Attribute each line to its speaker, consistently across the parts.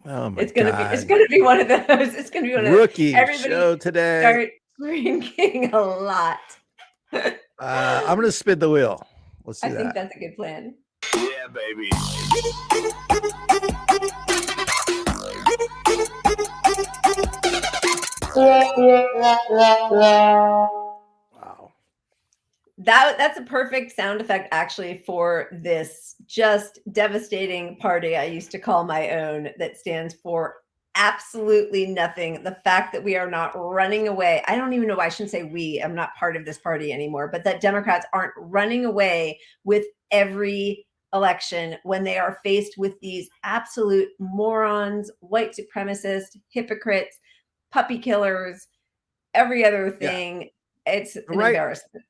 Speaker 1: Oh my
Speaker 2: It's
Speaker 1: God.
Speaker 2: gonna be one of those. It's gonna be one of those.
Speaker 1: Rookie
Speaker 2: Everybody
Speaker 1: show today.
Speaker 2: start drinking a lot.
Speaker 1: I'm going to spin the wheel. Let's
Speaker 2: I
Speaker 1: do
Speaker 2: think
Speaker 1: that.
Speaker 2: that's a good plan.
Speaker 3: Yeah, baby.
Speaker 1: Wow.
Speaker 2: That's a perfect sound effect actually for this just devastating party I used to call my own that stands for absolutely nothing. The fact that we are not running away. I don't even know why I shouldn't say we. I'm not part of this party anymore, but that Democrats aren't running away with every election when they are faced with these absolute morons, white supremacists, hypocrites, puppy killers, every other
Speaker 1: Yeah.
Speaker 2: thing. It's
Speaker 1: The
Speaker 2: an
Speaker 1: right
Speaker 2: embarrassment.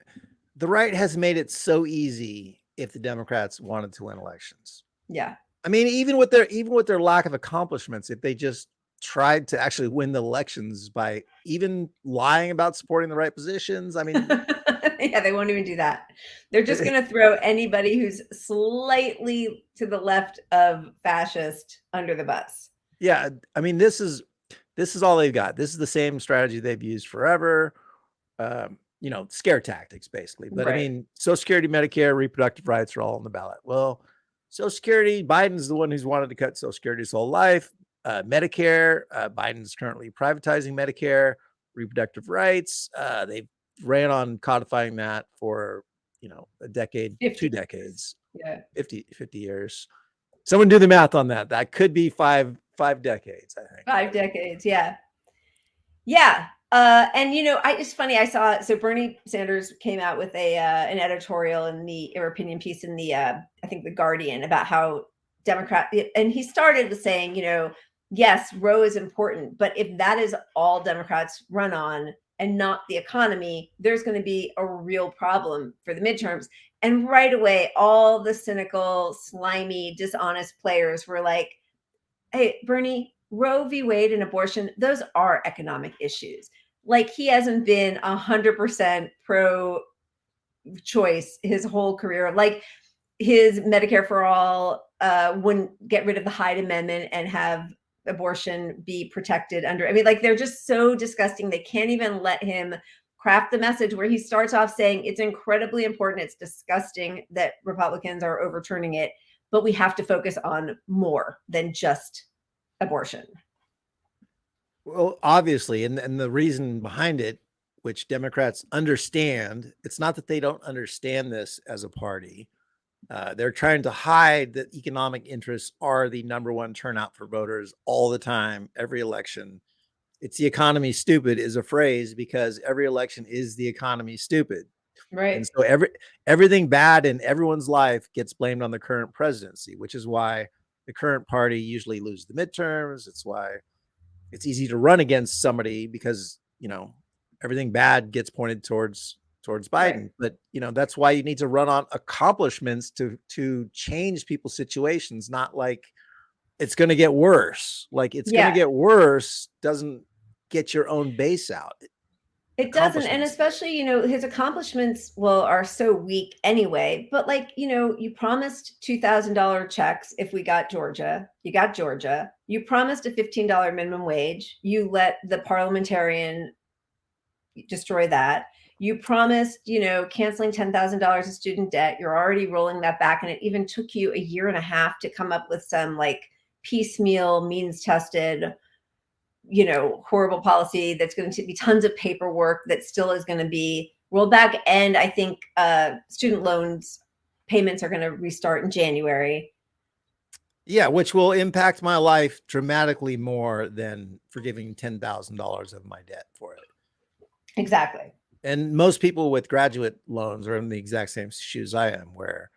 Speaker 1: the right has made it so easy if the Democrats wanted to win elections.
Speaker 2: Yeah.
Speaker 1: I mean, even with their lack of accomplishments, if they just tried to actually win the elections by even lying about supporting the right positions, I mean,
Speaker 2: Yeah, they won't even do that. They're just going to throw anybody who's slightly to the left of fascist under the bus.
Speaker 1: yeah, I mean, this is all they've got. This is the same strategy they've used forever. Scare tactics basically. But I
Speaker 2: Right.
Speaker 1: mean, Social Security, Medicare, reproductive rights are all on the ballot. Well, Social Security, Biden's the one who's wanted to cut Social Security his whole life. Medicare, Biden's currently privatizing Medicare, reproductive rights. They've ran on codifying that for, a decade,
Speaker 2: 50
Speaker 1: 2
Speaker 2: years.
Speaker 1: decades,
Speaker 2: Yeah.
Speaker 1: 50 years. Someone do the math on that. That could be five decades, I think.
Speaker 2: 5 decades. Yeah. Yeah. And it's funny. I saw Bernie Sanders came out with an editorial in or opinion piece in the I think the Guardian about how Democrat, and he started with saying, yes, Roe is important, but if that is all Democrats run on and not the economy, there's going to be a real problem for the midterms. And right away, all the cynical, slimy, dishonest players were like, hey, Bernie, Roe v. Wade and abortion, those are economic issues. Like he hasn't been 100% pro choice his whole career. Like his Medicare for all wouldn't get rid of the Hyde Amendment and have abortion be protected under. I mean, like they're just so disgusting. They can't even let him craft the message where he starts off saying it's incredibly important. It's disgusting that Republicans are overturning it, but we have to focus on more than just abortion.
Speaker 1: Well, obviously, and the reason behind it, which Democrats understand, it's not that they don't understand this as a party. They're trying to hide that economic interests are the number one turnout for voters all the time, every election. It's the economy stupid is a phrase because every election is the economy stupid.
Speaker 2: Right.
Speaker 1: And so everything bad in everyone's life gets blamed on the current presidency, which is why the current party usually loses the midterms. It's why it's easy to run against somebody because, everything bad gets pointed towards Biden.
Speaker 2: Right.
Speaker 1: But, that's why you need to run on accomplishments to change people's situations, not like it's going to get worse. Like it's going to
Speaker 2: Yeah.
Speaker 1: get worse doesn't get your own base out.
Speaker 2: It doesn't. And especially, his accomplishments, well, are so weak anyway. But like, you promised $2,000 checks if we got Georgia. You got Georgia. You promised a $15 minimum wage. You let the parliamentarian destroy that. You promised, canceling $10,000 of student debt. You're already rolling that back. And it even took you a year and a half to come up with some like piecemeal, means tested, horrible policy that's going to be tons of paperwork that still is going to be rolled back. And I think student loans payments are going to restart in January.
Speaker 1: Yeah, which will impact my life dramatically more than forgiving $10,000 of my debt for it.
Speaker 2: Exactly.
Speaker 1: And most people with graduate loans are in the exact same shoes I am, where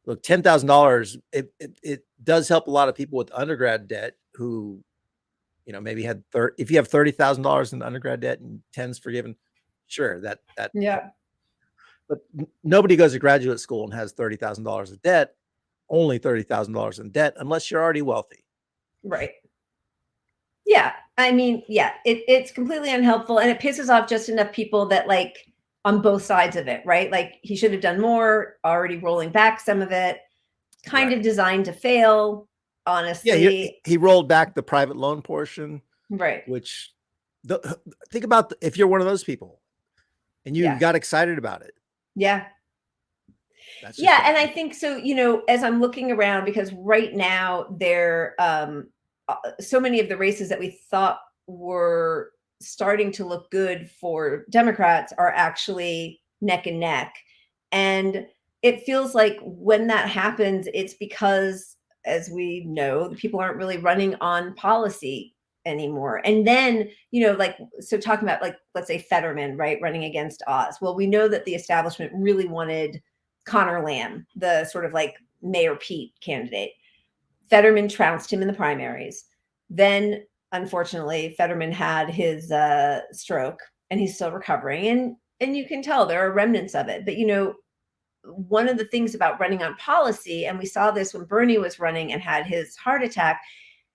Speaker 1: look, $10,000, it does help a lot of people with undergrad debt who, maybe had if you have $30,000 in undergrad debt and 10's forgiven, sure, that
Speaker 2: Yeah.
Speaker 1: But nobody goes to graduate school and has $30,000 of debt, only $30,000 in debt, unless you're already wealthy.
Speaker 2: Right. Yeah. I mean, yeah, it's completely unhelpful and it pisses off just enough people that like on both sides of it, right? Like he should have done more, already rolling back some of it, kind of designed to fail.
Speaker 1: Yeah,
Speaker 2: honestly.
Speaker 1: he rolled back the private loan portion,
Speaker 2: Right.
Speaker 1: which think about if you're one of those people and you
Speaker 2: Yeah.
Speaker 1: got excited about it.
Speaker 2: Yeah.
Speaker 1: That's just
Speaker 2: Yeah, and I
Speaker 1: bad.
Speaker 2: think so, as I'm looking around, because right now so many of the races that we thought were starting to look good for Democrats are actually neck and neck. And it feels like when that happens, it's because, as we know, the people aren't really running on policy anymore. And then, so talking about, like, let's say Fetterman, right, running against Oz. Well, we know that the establishment really wanted Connor Lamb, the sort of like Mayor Pete candidate. Fetterman trounced him in the primaries. Then, unfortunately, Fetterman had his stroke, and he's still recovering. And you can tell there are remnants of it. But one of the things about running on policy, and we saw this when Bernie was running and had his heart attack,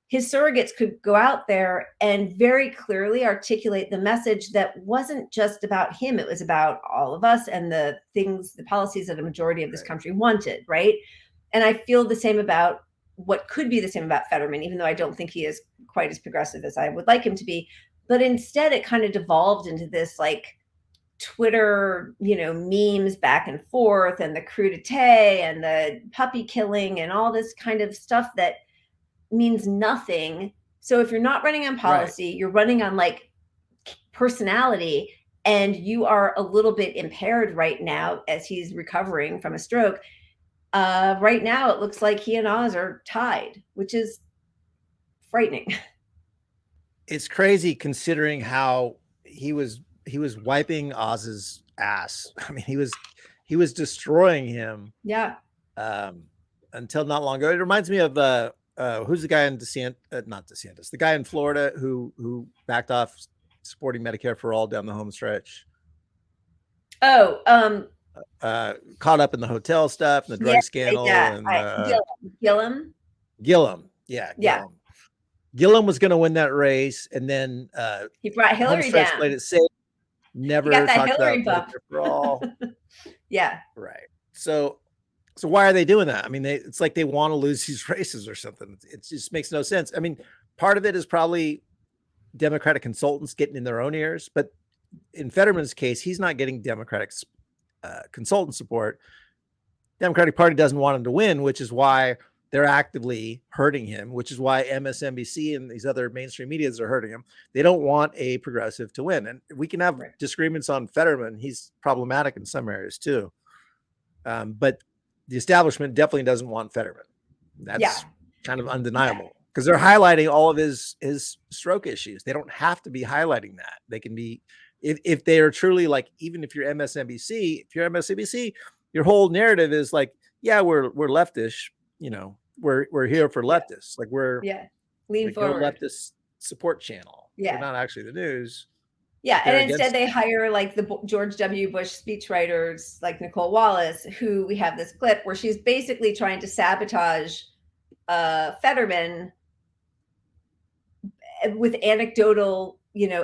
Speaker 2: his surrogates could go out there and very clearly articulate the message that wasn't just about him. It was about all of us and the policies that a majority of this country wanted, right? And I feel the same about what could be the same about Fetterman, even though I don't think he is quite as progressive as I would like him to be. But instead, it kind of devolved into this like Twitter, memes back and forth, and the crudité and the puppy killing and all this kind of stuff that means nothing. So if you're not running on policy, you're running on like personality, and you are a little bit impaired right now as he's recovering from a stroke. Right now, it looks like he and Oz are tied, which is frightening.
Speaker 1: It's crazy considering how he was wiping Oz's ass. I mean, he was destroying him.
Speaker 2: Yeah.
Speaker 1: Until not long ago. It reminds me of who's the guy in not DeSantis, the guy in Florida who backed off supporting Medicare for all down the home stretch.
Speaker 2: Oh,
Speaker 1: caught up in the hotel stuff and the drug scandal.
Speaker 2: Yeah.
Speaker 1: And
Speaker 2: Gillum.
Speaker 1: Yeah. Gillum. Gillum was going to win that race, and then
Speaker 2: he brought Hillary down.
Speaker 1: Played it safe. Never
Speaker 2: got that
Speaker 1: talked
Speaker 2: Hillary
Speaker 1: about
Speaker 2: bump.
Speaker 1: Medicare for all.
Speaker 2: Yeah.
Speaker 1: Right. So why are they doing that? I mean, it's like they want to lose these races or something. It just makes no sense. I mean, part of it is probably Democratic consultants getting in their own ears, but in Fetterman's case, he's not getting Democratic consultant support. Democratic Party doesn't want him to win, which is why they're actively hurting him, which is why MSNBC and these other mainstream medias are hurting him. They don't want a progressive to win. And we can have disagreements on Fetterman. He's problematic in some areas too. But the establishment definitely doesn't want Fetterman. That's kind of undeniable because they're highlighting all of his stroke issues. They don't have to be highlighting that. They can be, if they are truly like, even if you're MSNBC, your whole narrative is like, yeah, we're leftish, we're here for leftists. Like
Speaker 2: lean forward
Speaker 1: leftist support channel.
Speaker 2: Yeah.
Speaker 1: We're not actually the news.
Speaker 2: Yeah, and instead they hire like the George W. Bush speechwriters like Nicole Wallace, who we have this clip where she's basically trying to sabotage Fetterman with anecdotal,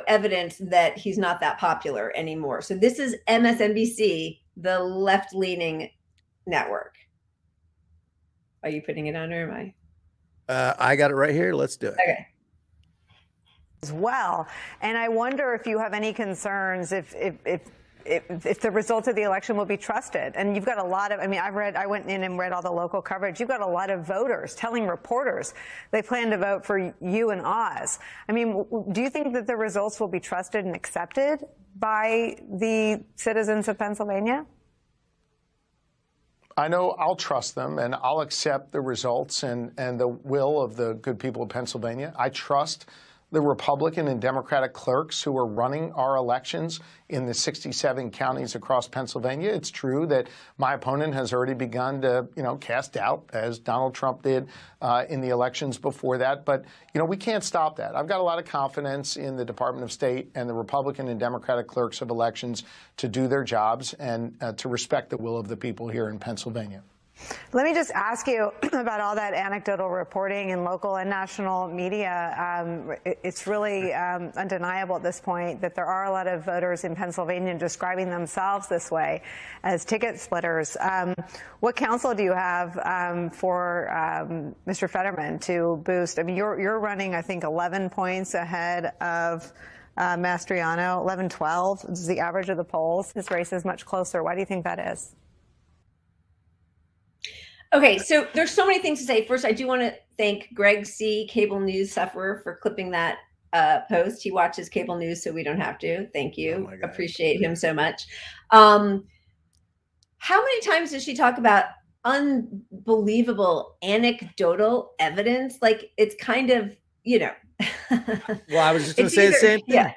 Speaker 2: evidence that he's not that popular anymore. So this is MSNBC, the left-leaning network. Are you putting it on, or am I?
Speaker 1: I got it right here. Let's do it.
Speaker 2: Okay.
Speaker 3: As well. And I wonder if you have any concerns if the results of the election will be trusted. And you've got a lot of, I went in and read all the local coverage. You've got a lot of voters telling reporters they plan to vote for you and Oz. I mean, do you think that the results will be trusted and accepted by the citizens of Pennsylvania?
Speaker 4: I know I'll trust them, and I'll accept the results and the will of the good people of Pennsylvania. I trust the Republican and Democratic clerks who are running our elections in the 67 counties across Pennsylvania. It's true that my opponent has already begun to, cast doubt, as Donald Trump did in the elections before that. But, we can't stop that. I've got a lot of confidence in the Department of State and the Republican and Democratic clerks of elections to do their jobs and to respect the will of the people here in Pennsylvania.
Speaker 3: Let me just ask you about all that anecdotal reporting in local and national media. It's really undeniable at this point that there are a lot of voters in Pennsylvania describing themselves this way as ticket splitters. What counsel do you have for Mr. Fetterman to boost? I mean, you're running, I think, 11 points ahead of Mastriano, 11, 12 is the average of the polls. His race is much closer. Why do you think that is?
Speaker 2: Okay, so there's so many things to say. First, I do want to thank Greg C., cable news sufferer, for clipping that post. He watches cable news, so we don't have to. Thank you.
Speaker 1: Oh,
Speaker 2: appreciate him so much. How many times does she talk about unbelievable anecdotal evidence? Like, it's kind of,
Speaker 1: Well, I was just going to
Speaker 2: it's
Speaker 1: say the
Speaker 2: either-
Speaker 1: same thing.
Speaker 2: yeah.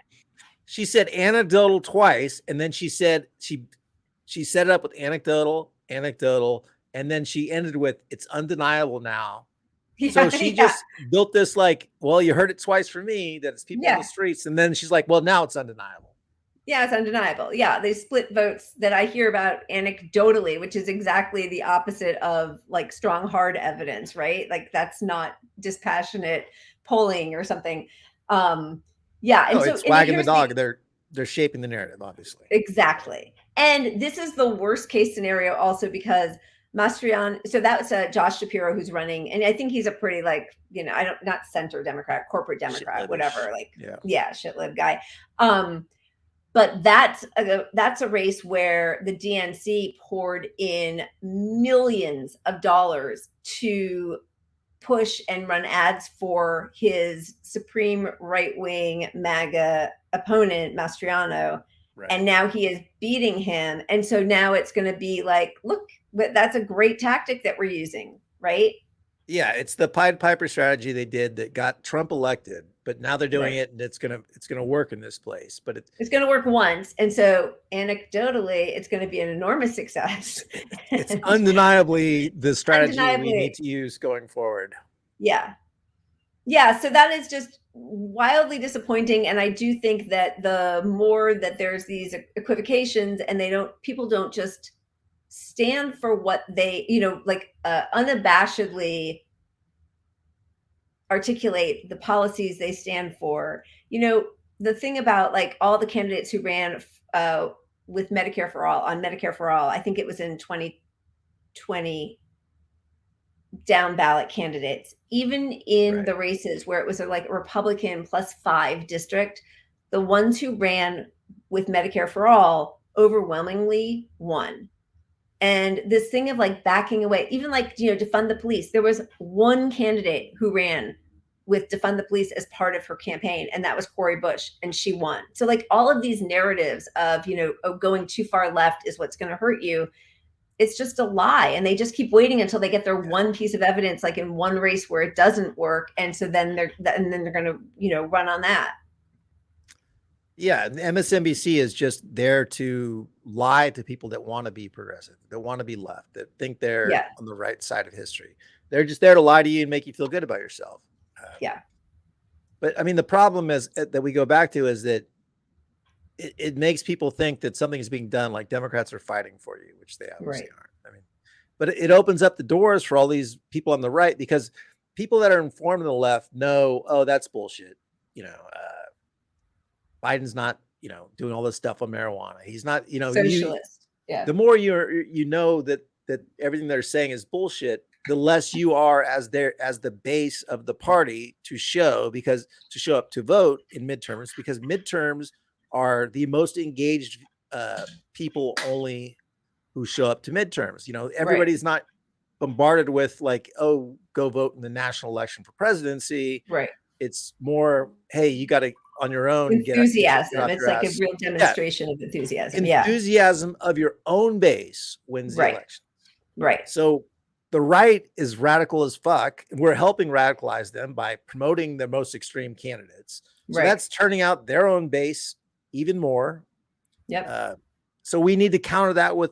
Speaker 1: She said anecdotal twice, and then she said she set it up with anecdotal, and then she ended with it's undeniable now. So she just built this like, well, you heard it twice from me that it's people in the streets, and then she's like, well, now it's undeniable.
Speaker 2: Yeah, it's undeniable. Yeah, they split votes that I hear about anecdotally, which is exactly the opposite of like strong, hard evidence, right? Like that's not dispassionate polling or something. Yeah, and
Speaker 1: No,
Speaker 2: so
Speaker 1: it's wagging the
Speaker 2: here's
Speaker 1: dog. They're shaping the narrative, obviously.
Speaker 2: Exactly. And this is the worst case scenario also because Mastriano, so that's Josh Shapiro who's running, and I think he's a pretty not center Democrat, corporate Democrat,
Speaker 1: Shit-libish.
Speaker 2: whatever,
Speaker 1: yeah,
Speaker 2: shit-lib guy. But that's a race where the DNC poured in millions of dollars to push and run ads for his supreme right-wing MAGA opponent, Mastriano.
Speaker 1: right.
Speaker 2: And now he is beating him. And so now it's going to be like, look, that's a great tactic that we're using, right?
Speaker 1: Yeah, it's the Pied Piper strategy they did that got Trump elected, but now they're doing it, and it's gonna work in this place. But
Speaker 2: it's going to work once, and so anecdotally, it's going to be an enormous success.
Speaker 1: It's undeniably the strategy we need to use going forward.
Speaker 2: Yeah. So that is just wildly disappointing, and I do think that the more that there's these equivocations, and people don't just stand for what they, unabashedly articulate the policies they stand for. The thing about like all the candidates who ran with Medicare for All, I think it was in 2020, down ballot candidates, even in the races where it was a Republican +5 district, the ones who ran with Medicare for All overwhelmingly won. And this thing of like backing away, even defund the police. There was one candidate who ran with defund the police as part of her campaign, and that was Cori Bush, and she won. So like all of these narratives of, going too far left is what's going to hurt you. It's just a lie. And they just keep waiting until they get their one piece of evidence, like in one race where it doesn't work. And so then they're going to, run on that.
Speaker 1: Yeah, MSNBC is just there to lie to people that want to be progressive, that want to be left, that think they're on the right side of history. They're just there to lie to you and make you feel good about yourself. But I mean, the problem is that we go back to is that it makes people think that something is being done, like Democrats are fighting for you, which they obviously aren't. I mean, but it opens up the doors for all these people on the right, because people that are informed on the left know, oh, that's bullshit. Biden's not, doing all this stuff on marijuana. He's not,
Speaker 2: socialist.
Speaker 1: The more you know that everything they're saying is bullshit, the less you are as the base of the party to show up to vote in midterms, because midterms are the most engaged people only who show up to midterms. Everybody's not bombarded with like, oh, go vote in the national election for presidency.
Speaker 2: Right.
Speaker 1: It's more, hey, you got to on your own
Speaker 2: enthusiasm. It's like a real demonstration of enthusiasm.
Speaker 1: Enthusiasm of your own base wins the election.
Speaker 2: Right.
Speaker 1: So the right is radical as fuck. We're helping radicalize them by promoting the most extreme candidates. So that's turning out their own base even more.
Speaker 2: Yep.
Speaker 1: So we need to counter that with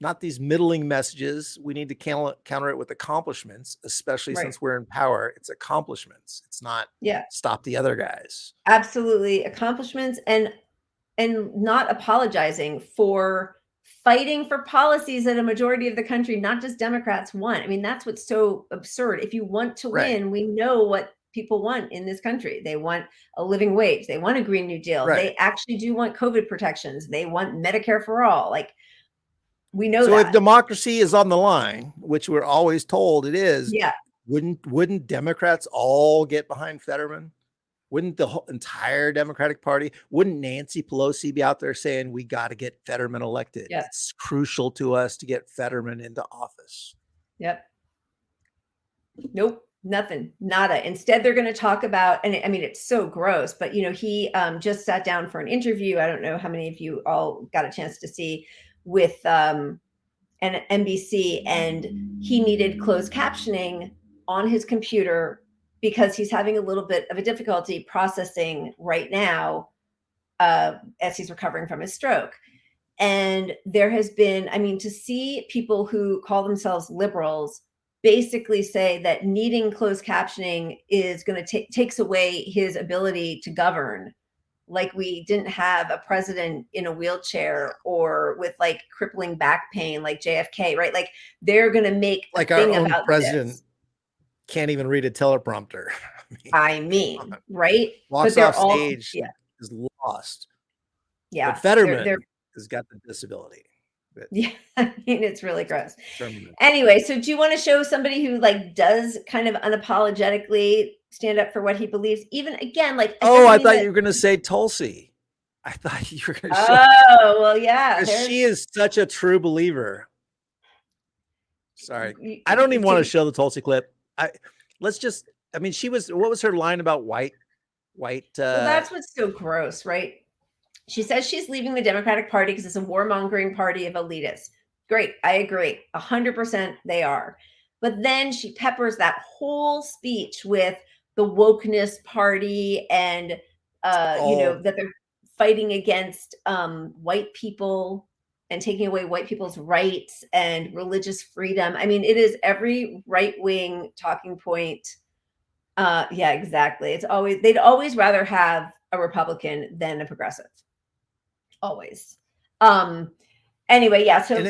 Speaker 1: not these middling messages. We need to counter it with accomplishments, especially since we're in power. It's accomplishments. It's not stop the other guys.
Speaker 2: Absolutely. Accomplishments and not apologizing for fighting for policies that a majority of the country, not just Democrats, want. I mean, that's what's so absurd. If you want to
Speaker 1: Right.
Speaker 2: win, we know what people want in this country. They want a living wage. They want a Green New Deal.
Speaker 1: Right.
Speaker 2: They actually do want COVID protections. They want Medicare for all. Like, we know
Speaker 1: So
Speaker 2: that.
Speaker 1: if democracy is on the line, which we're always told it is,
Speaker 2: Yeah.
Speaker 1: wouldn't Democrats all get behind Fetterman? Wouldn't the whole entire Democratic Party, wouldn't Nancy Pelosi be out there saying we got to get Fetterman elected?
Speaker 2: Yeah.
Speaker 1: It's crucial to us to get Fetterman into office.
Speaker 2: Yep. Nope. Nothing, nada. Instead, they're going to talk about, and I mean, it's so gross, but he just sat down for an interview. I don't know how many of you all got a chance to see with an NBC, and he needed closed captioning on his computer because he's having a little bit of a difficulty processing right now as he's recovering from his stroke. And there has been, I mean, to see people who call themselves liberals basically say that needing closed captioning is going to takes away his ability to govern, like we didn't have a president in a wheelchair or with like crippling back pain like JFK, right? Like they're going to make
Speaker 1: Like
Speaker 2: a
Speaker 1: our
Speaker 2: thing
Speaker 1: own
Speaker 2: about
Speaker 1: president
Speaker 2: this.
Speaker 1: can't even read a teleprompter.
Speaker 2: I mean, right?
Speaker 1: Walks
Speaker 2: they're
Speaker 1: off
Speaker 2: all-
Speaker 1: stage,
Speaker 2: yeah,
Speaker 1: is lost.
Speaker 2: yeah.
Speaker 1: But Fetterman
Speaker 2: They're-
Speaker 1: has got the disability.
Speaker 2: yeah, I mean, it's really gross.
Speaker 1: Fetterman.
Speaker 2: Anyway, so do you want to show somebody who like does kind of unapologetically stand up for what he believes? Even again, like
Speaker 1: Oh, I thought you were going to say Tulsi. I thought you were going to show.
Speaker 2: Oh, well, yeah.
Speaker 1: 'Cause she is such a true believer. Sorry, I don't even want to show the Tulsi clip. I mean, what was her line about white?
Speaker 2: Well, that's what's so gross, right? She says she's leaving the Democratic Party because it's a warmongering party of elitists. Great. I agree. 100% they are. But then she peppers that whole speech with the wokeness party and, that they're fighting against white people and taking away white people's rights and religious freedom. I mean, it is every right-wing talking point. Yeah, exactly. They'd always rather have a Republican than a progressive. Always. Anyway, yeah. So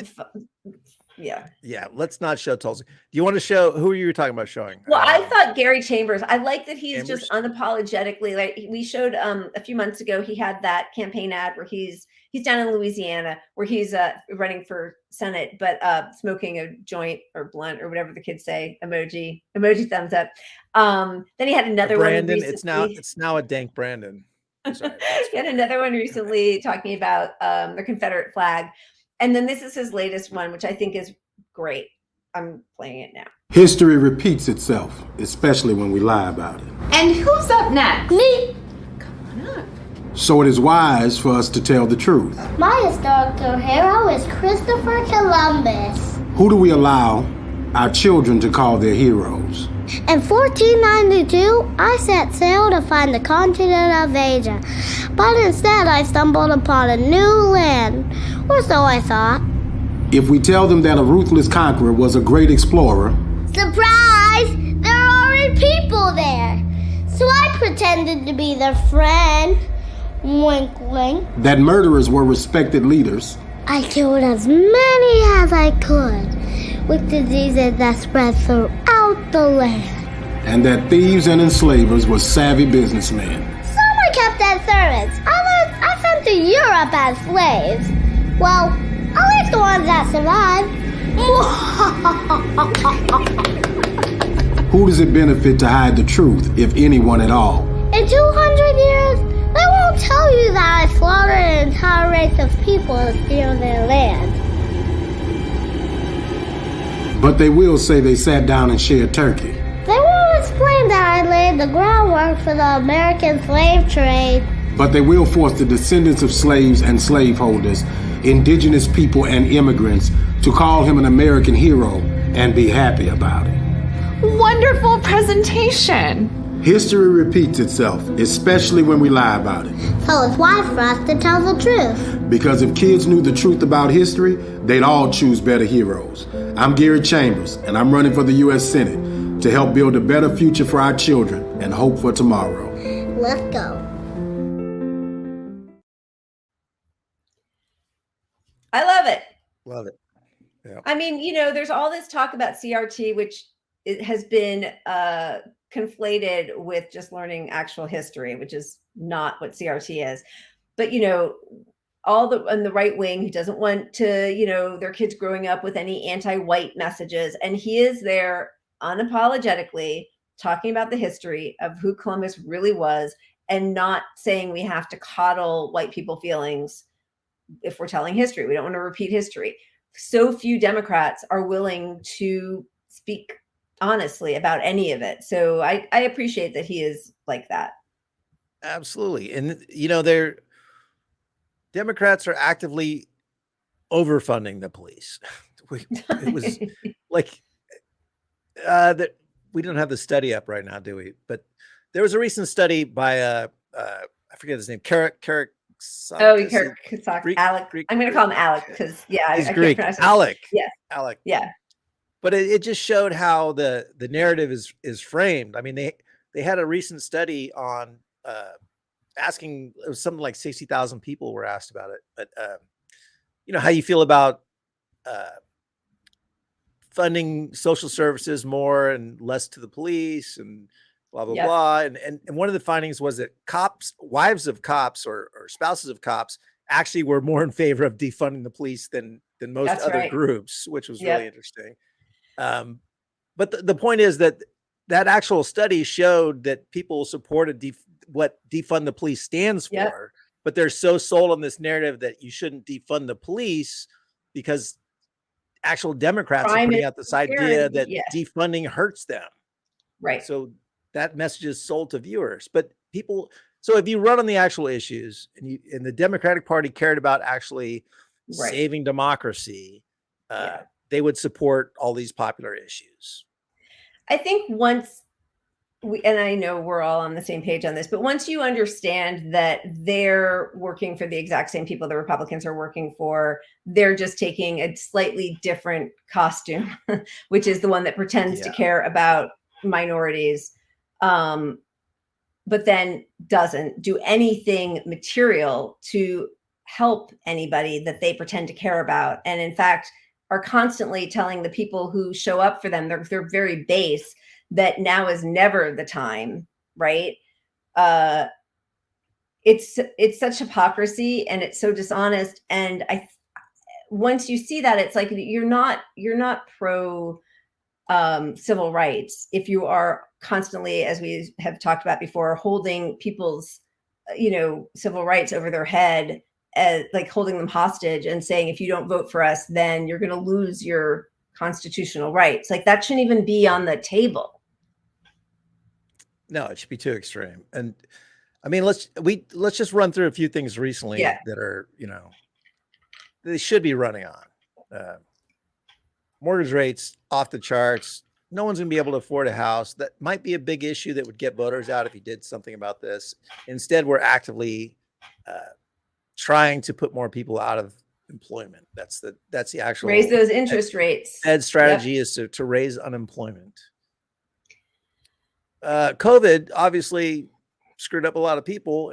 Speaker 2: yeah.
Speaker 1: Yeah, let's not show Tulsi. Do you want to show who you were talking about showing?
Speaker 2: Well, I thought Gary Chambers. I like that he's
Speaker 1: Chambers?
Speaker 2: just unapologetically, like we showed a few months ago, he had that campaign ad where he's down in Louisiana where he's running for Senate, but smoking a joint or blunt or whatever the kids say, emoji thumbs up. Then he had another
Speaker 1: Brandon,
Speaker 2: one recently.
Speaker 1: it's now a dank Brandon. Sorry.
Speaker 2: He had another one recently talking about the Confederate flag. And then this is his latest one, which I think is great. I'm playing it now.
Speaker 5: History repeats itself, especially when we lie about it.
Speaker 6: And who's up next?
Speaker 7: Me.
Speaker 6: Come on up.
Speaker 5: So it is wise for us to tell the truth.
Speaker 7: My historical hero is Christopher Columbus.
Speaker 5: Who do we allow our children to call their heroes?
Speaker 7: In 1492, I set sail to find the continent of Asia, but instead I stumbled upon a new land, or so I thought.
Speaker 5: If we tell them that a ruthless conqueror was a great explorer,
Speaker 7: Surprise! There are already people there. So I pretended to be their friend. Wink, wink.
Speaker 5: that murderers were respected leaders,
Speaker 7: I killed as many as I could, with diseases that spread throughout the land.
Speaker 5: and that thieves and enslavers were savvy businessmen.
Speaker 7: Some I kept as servants, others I sent to Europe as slaves. Well, at least the ones that survived.
Speaker 5: Who does it benefit to hide the truth, if anyone at all?
Speaker 7: In 200 years, they won't tell you that I slaughtered an entire race of people to steal their land.
Speaker 5: But they will say they sat down and shared turkey.
Speaker 7: They won't explain that I laid the groundwork for the American slave trade.
Speaker 5: But they will force the descendants of slaves and slaveholders, indigenous people and immigrants, to call him an American hero and be happy about it.
Speaker 6: Wonderful presentation.
Speaker 5: History repeats itself, especially when we lie about it.
Speaker 7: So it's wise for us to tell the truth.
Speaker 5: Because if kids knew the truth about history, they'd all choose better heroes. I'm Gary Chambers, and I'm running for the U.S. Senate to help build a better future for our children and hope for tomorrow.
Speaker 7: Let's go.
Speaker 2: I love it.
Speaker 1: Love it. Yeah.
Speaker 2: I mean, there's all this talk about CRT, which it has been conflated with just learning actual history, which is not what CRT is. But all on the right wing who doesn't want to, their kids growing up with any anti-white messages, and he is there unapologetically talking about the history of who Columbus really was, and not saying we have to coddle white people feelings if we're telling history. We don't want to repeat history. So few Democrats are willing to speak honestly about any of it. So I appreciate that he is like that.
Speaker 1: Absolutely. And Democrats are actively overfunding the police. It was like that. We don't have the study up right now, do we? But there was a recent study by I forget his name, Carrick.
Speaker 2: Oh, Carrick. Alec. I'm going to call him Alec because
Speaker 1: he's
Speaker 2: I
Speaker 1: Greek.
Speaker 2: can't pronounce it.
Speaker 1: Alec.
Speaker 2: Yeah.
Speaker 1: Alec.
Speaker 2: Yeah.
Speaker 1: But it just showed how the narrative is framed. I mean, they had a recent study on asking, it was something like 60,000 people were asked about it. But how you feel about funding social services more and less to the police and blah, blah,
Speaker 2: Yep.
Speaker 1: blah. And one of the findings was that wives of cops or spouses of cops actually were more in favor of defunding the police than most
Speaker 2: That's
Speaker 1: other
Speaker 2: right.
Speaker 1: groups, which was
Speaker 2: Yep.
Speaker 1: really interesting. But the point is that actual study showed that people supported what defund the police stands for,
Speaker 2: Yep.
Speaker 1: but they're so sold on this narrative that you shouldn't defund the police because actual Democrats are
Speaker 2: Crime
Speaker 1: putting
Speaker 2: is
Speaker 1: out this idea
Speaker 2: scary,
Speaker 1: that
Speaker 2: yeah.
Speaker 1: defunding hurts them.
Speaker 2: Right.
Speaker 1: So that message is sold to viewers, but so if you run on the actual issues and the Democratic Party cared about actually
Speaker 2: Right.
Speaker 1: saving democracy,
Speaker 2: Yeah.
Speaker 1: they would support all these popular issues.
Speaker 2: I think once and I know we're all on the same page on this, but once you understand that they're working for the exact same people the Republicans are working for, they're just taking a slightly different costume, which is the one that pretends to care about minorities, but then doesn't do anything material to help anybody that they pretend to care about. And in fact, are constantly telling the people who show up for them, their very base, that now is never the time, right? It's such hypocrisy and it's so dishonest. And once you see that, it's like you're not pro civil rights if you are constantly, as we have talked about before, holding people's civil rights over their head, like holding them hostage and saying, if you don't vote for us, then you're going to lose your constitutional rights. Like that shouldn't even be on the table.
Speaker 1: No, it should be too extreme. And I mean, let's just run through a few things recently that are, they should be running on. Mortgage rates off the charts. No one's going to be able to afford a house. That might be a big issue that would get voters out if you did something about this. Instead, we're actively trying to put more people out of employment. That's the actual
Speaker 2: raise those interest rates.
Speaker 1: Fed's strategy is to raise unemployment. COVID obviously screwed up a lot of people,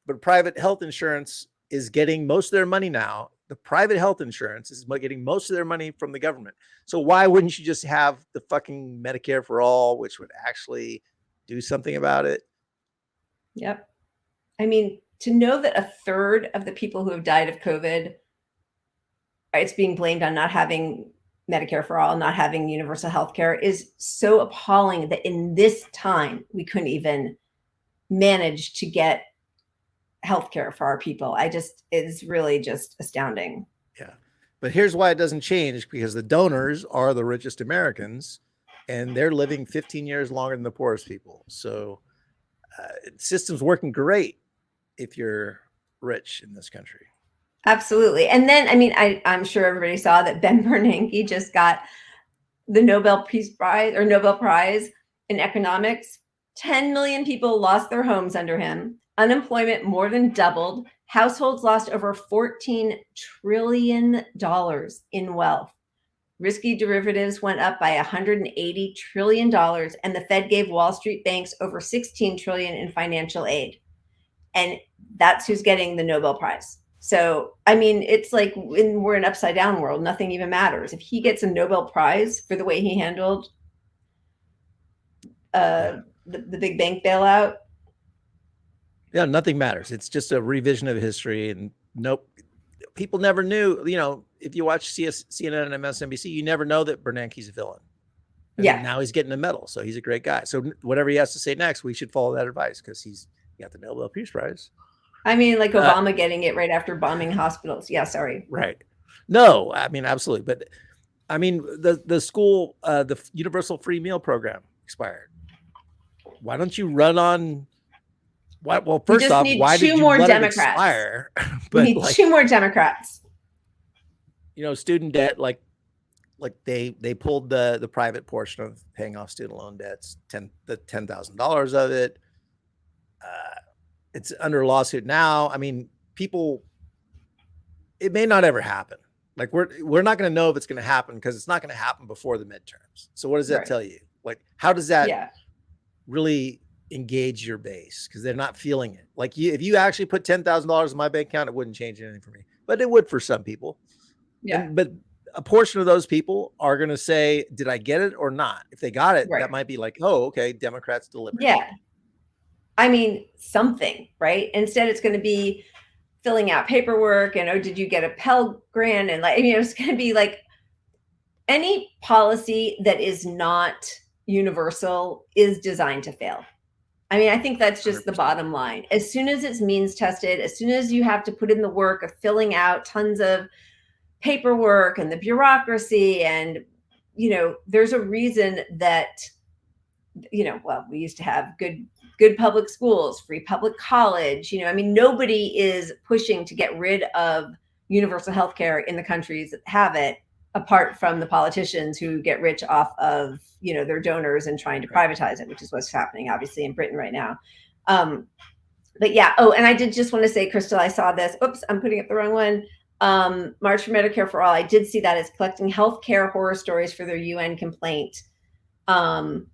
Speaker 1: but private health insurance is getting most of their money now. The private health insurance is getting most of their money from the government. So why wouldn't you just have the fucking Medicare for all, which would actually do something about it?
Speaker 2: Yep. I mean, to know that a third of the people who have died of COVID, it's being blamed on not having Medicare for all, not having universal health care, is so appalling that in this time we couldn't even manage to get healthcare for our people. It's really just astounding.
Speaker 1: Yeah. But here's why it doesn't change, because the donors are the richest Americans and they're living 15 years longer than the poorest people. So the system's working great if you're rich in this country.
Speaker 2: Absolutely. And then, I mean, I'm sure everybody saw that Ben Bernanke just got the Nobel Peace Prize or Nobel Prize in economics. 10 million people lost their homes under him. Unemployment more than doubled. Households lost over $14 trillion in wealth. Risky derivatives went up by $180 trillion, and the Fed gave Wall Street banks over $16 trillion in financial aid. And that's who's getting the Nobel Prize. So, I mean, it's like we're in an upside down world. Nothing even matters. If he gets a Nobel Prize for the way he handled the big bank bailout,
Speaker 1: Yeah, nothing matters. It's just a revision of history, and nope, people never knew. You know, if you watch CNN and MSNBC, you never know that Bernanke's a villain. And
Speaker 2: Yeah.
Speaker 1: now he's getting a medal, so he's a great guy. So whatever he has to say next, we should follow that advice because he got the Nobel Peace Prize.
Speaker 2: I mean, like Obama getting it right after bombing hospitals. Yeah, sorry.
Speaker 1: Right. No, I mean, absolutely. But I mean, the school, the universal free meal program expired. Why don't you run on? Well, first
Speaker 2: just
Speaker 1: off,
Speaker 2: need
Speaker 1: why
Speaker 2: two
Speaker 1: did you
Speaker 2: more
Speaker 1: let
Speaker 2: Democrats.
Speaker 1: it expire?
Speaker 2: We need
Speaker 1: like,
Speaker 2: 2 more Democrats.
Speaker 1: you know, student debt, like they pulled the private portion of paying off student loan debts, $10,000 of it. It's under lawsuit now. I mean, people, it may not ever happen. Like we're not going to know if it's going to happen because it's not going to happen before the midterms. So what does that
Speaker 2: Right.
Speaker 1: tell you? Like, how does that
Speaker 2: Yeah.
Speaker 1: really engage your base? Because they're not feeling it. Like if you actually put $10,000 in my bank account, it wouldn't change anything for me, but it would for some people.
Speaker 2: Yeah.
Speaker 1: But a portion of those people are going to say, did I get it or not? If they got it,
Speaker 2: Right.
Speaker 1: that might be like, oh, okay, Democrats delivered.
Speaker 2: Yeah. I mean, something, right? Instead, it's going to be filling out paperwork and, oh, did you get a Pell Grant? And like, you know, it's going to be like any policy that is not universal is designed to fail. I mean, I think that's just the
Speaker 1: 100%.
Speaker 2: bottom line. As soon as it's means tested, as soon as you have to put in the work of filling out tons of paperwork and the bureaucracy, and, you know, there's a reason that, you know, well, we used to have good public schools, free public college. You know, I mean, nobody is pushing to get rid of universal health care in the countries that have it, apart from the politicians who get rich off of, you know, their donors and trying to privatize it, which is what's happening obviously in Britain right now. But yeah. Oh, and I did just want to say, Crystal, I saw this. Oops, I'm putting up the wrong one. March for Medicare for All. I did see that as collecting healthcare horror stories for their UN complaint.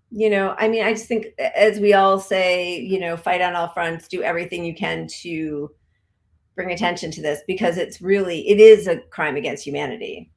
Speaker 2: You know, I mean, I just think, as we all say, you know, fight on all fronts, do everything you can to bring attention to this, because it is a crime against humanity.